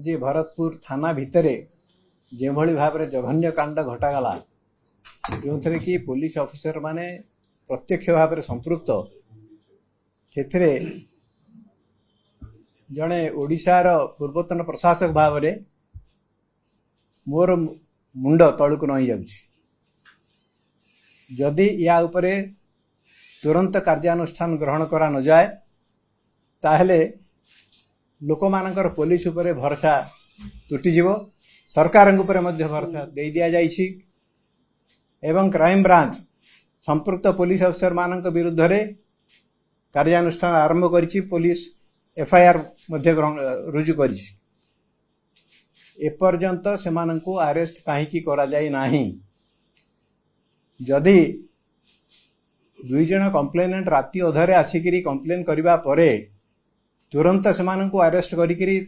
जे भरतपुर थाना भितरे जो भाव में जघन्य कांड घटागला जो थे कि पुलिस ऑफिसर माने प्रत्यक्ष भाव में संपृक्त से जड़े ओडिशार पूर्वतन प्रशासक भाव में मोर मुंड तलू नई जदि या उपरे तुरंत कार्यानुष्ठान ग्रहण करा न जाए ताहले लोक मानकर पुलिस उपरे भरोसा तुटिजिव सरकार उपरे मध्य भरोसा दे दिया जाइछि एवं क्राइम ब्रांच संपृक्त पुलिस अफसर मानक विरुद्ध रे कार्यानुष्ठान आरंभ करिछि पुलिस एफआईआर मध्य रुजु करिछि एपर्यंत सेमानंकु अरेस्ट काहेकि करा जाय नाही जदि दुई जन कंप्लेनेंट राति अधरे आसिकिरी कंप्लेन करिबा परे तुरंत सेमानंकु अरेस्ट करिकिरी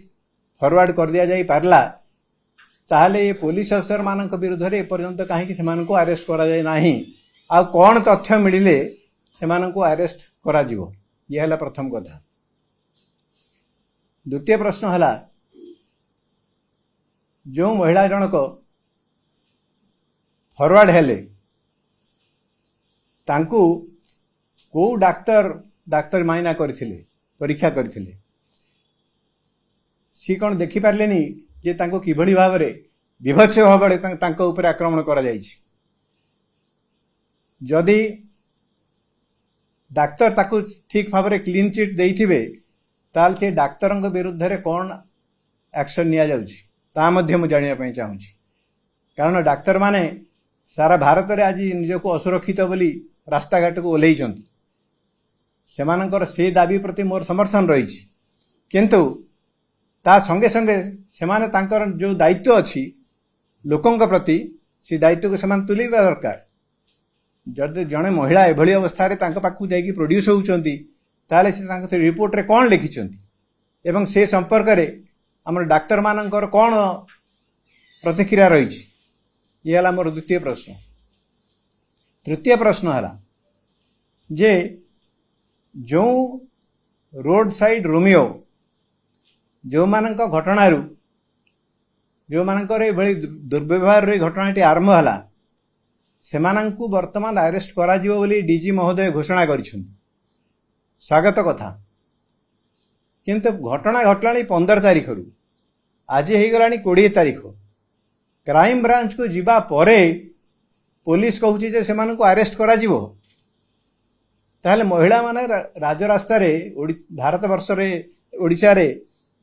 फॉरवर्ड कर दिया जाई पारला ताहले ये पुलिस अफसर मानक विरुद्ध रे एपर्यंत काहेकि सेमानंकु अरेस्ट करा जाय नाही आ कोन तथ्य मिलिले सेमानंकु अरेस्ट करा जिवो ये हला प्रथम कथा। द्वितीय प्रश्न हला जो महिला जनक फॉरवर्ड हेले तांकु को डाक्तर माइना करथिले परीक्षा करथिले सी कौन देखि पारलेनी जे तांको किभली भाव में विभत्स भाव में तांको ऊपर आक्रमण करा जाइछि जदि डाक्तर ताकु ठीक भाव में क्लीन चिट देइथिबे ताल से डाक्तरंग विरुद्ध रे कौन एक्शन निया जाउछि ता मध्य मु जानिया पई चाहूछि कारण डाक्तर माने सारा भारत रे आज निजको असुरक्षित बोली रास्ता घाट को ओल्लैछंती सेमानंकर से दाबी प्रति मोर समर्थन रही किंतु ता संगे संगे सेमाने तांकर जो दायित्व अच्छी लोकंक प्रति से दायित्व को सेमान तुलेबा दरकार जदि जड़े महिला एभली अवस्था रे तांक पाखु जाइकी प्रोड्यूस होउचंती ताले से तांक रिपोर्ट रे कोन लिखिचंती एवं से संपर्क रे हमर डाक्तर मानंकर कोन प्रतिक्रिया रही ये हला मोर द्वितीय प्रश्न। तृतीय प्रश्न हला जे जो रोड साइड रोमियो जो मानक घटनारू जो मानकर एभली दुर्व्यवहार रे घटनाटी आरंभ हला सेमानंकु वर्तमान अरेस्ट करा जिवो बोली डीजी महोदय घोषणा करिसुन स्वागत कथा किंतु घटना घटलानी 15 तारीख रु आज हे गलानी 20 तारीख क्राइम ब्रांच को जिबा परे पुलिस कहूची जे सेमानंकु अरेस्ट करा जिवो ताहले महिला माने राजरास्ता रे भारत वर्ष रे ओडिशा रे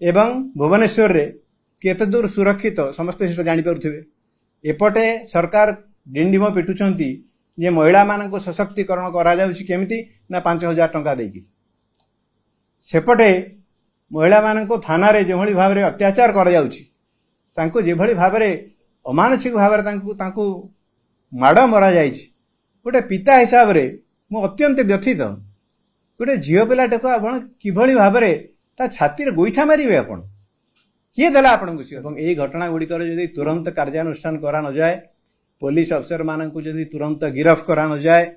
एवं भुवनेश्वर रे केते दूर सुरक्षित समस्त जानि पारुथिबे एपटे सरकार डिंडिम पिटुचंती जे महिला मानक सशक्तिकरण करा जाउची केमिति ना 5000 टंका देकी सेपटे महिला मानक थाना रे जेभली भाव रे अत्याचार करा जाउची तांको जेभली भाव रे अमानसिक भाव रे तांको माड़ मरा जाइछि गोटे पिता हिसाब रे मु अत्यंत व्यथित गोटे झील पिलाटे को आपण किभली भाव रे ता छाती रे गोईठा मारिबे आपण किए देला आपण को एई घटना गुड़िकर जदि तुरंत कार्यानुष्ठान करा न जाए पुलिस अफसर मानक जदि तुरंत गिरफ करा न जाए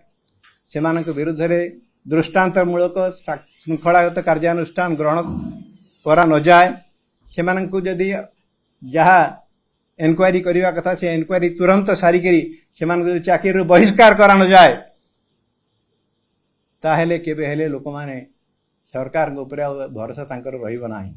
सेमानक विरुद्ध रे दृष्टांतमूलक श्रृंखलागत कार्यानुष्ठान ग्रहण करा न जाए सेमानक जदि जहा एनक्वायरी करने कथा से एनक्वायरी तुरंत सारिकी से चाकरी बहिष्कार करा न जाए ताहेले केबे हेले लोक माने सरकार ऊपर भरोसा तांकर रहिबो नाही।